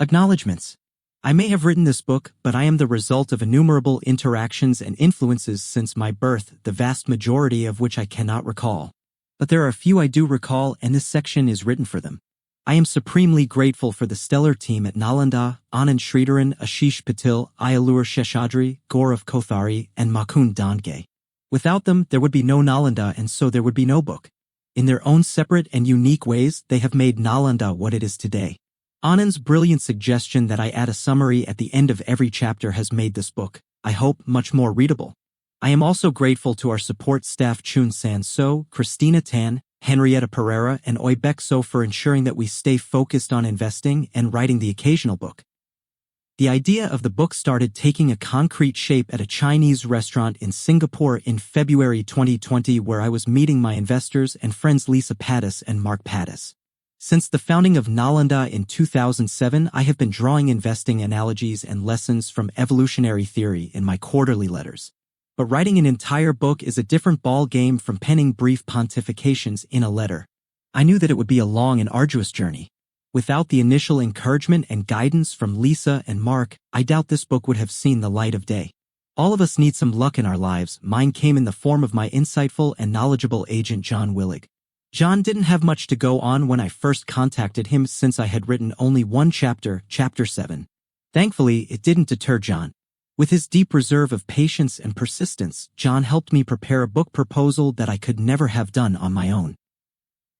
Acknowledgements. I may have written this book, but I am the result of innumerable interactions and influences since my birth, the vast majority of which I cannot recall. But there are a few I do recall, and this section is written for them. I am supremely grateful for the stellar team at Nalanda, Anand Sridharan, Ashish Patil, Ayalur Sheshadri, Gaurav Kothari, and Makund Dandge. Without them, there would be no Nalanda, and so there would be no book. In their own separate and unique ways, they have made Nalanda what it is today. Anand's brilliant suggestion that I add a summary at the end of every chapter has made this book, I hope, much more readable. I am also grateful to our support staff Chun San So, Christina Tan, Henrietta Pereira, and Oibek So for ensuring that we stay focused on investing and writing the occasional book. The idea of the book started taking a concrete shape at a Chinese restaurant in Singapore in February 2020, where I was meeting my investors and friends Lisa Pattis and Mark Pattis. Since the founding of Nalanda in 2007, I have been drawing investing analogies and lessons from evolutionary theory in my quarterly letters. But writing an entire book is a different ball game from penning brief pontifications in a letter. I knew that it would be a long and arduous journey. Without the initial encouragement and guidance from Lisa and Mark, I doubt this book would have seen the light of day. All of us need some luck in our lives. Mine came in the form of my insightful and knowledgeable agent John Willig. John didn't have much to go on when I first contacted him since I had written only one chapter, Chapter 7. Thankfully, it didn't deter John. With his deep reserve of patience and persistence, John helped me prepare a book proposal that I could never have done on my own.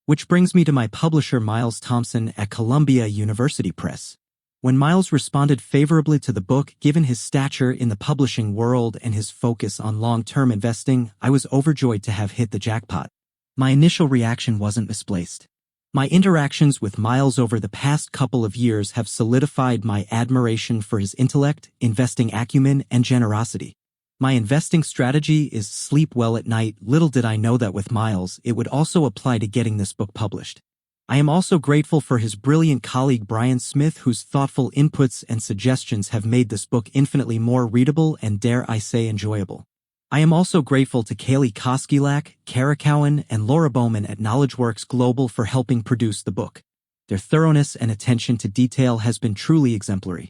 Which brings me to my publisher Miles Thompson at Columbia University Press. When Miles responded favorably to the book, given his stature in the publishing world and his focus on long-term investing, I was overjoyed to have hit the jackpot. My initial reaction wasn't misplaced. My interactions with Miles over the past couple of years have solidified my admiration for his intellect, investing acumen, and generosity. My investing strategy is sleep well at night. Little did I know that with Miles, it would also apply to getting this book published. I am also grateful for his brilliant colleague Brian Smith, whose thoughtful inputs and suggestions have made this book infinitely more readable and, dare I say, enjoyable. I am also grateful to Kaylee Koskilak, Kara Cowan, and Laura Bowman at KnowledgeWorks Global for helping produce the book. Their thoroughness and attention to detail has been truly exemplary.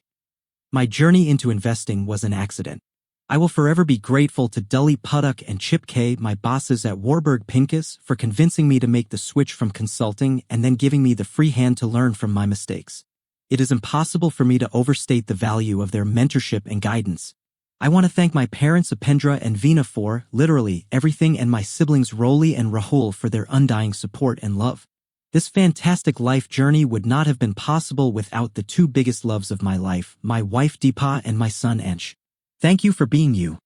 My journey into investing was an accident. I will forever be grateful to Dully Puddock and Chip Kay, my bosses at Warburg Pincus, for convincing me to make the switch from consulting and then giving me the free hand to learn from my mistakes. It is impossible for me to overstate the value of their mentorship and guidance. I want to thank my parents Upendra and Veena for, literally, everything, and my siblings Roli and Rahul for their undying support and love. This fantastic life journey would not have been possible without the two biggest loves of my life, my wife Deepa and my son Ansh. Thank you for being you.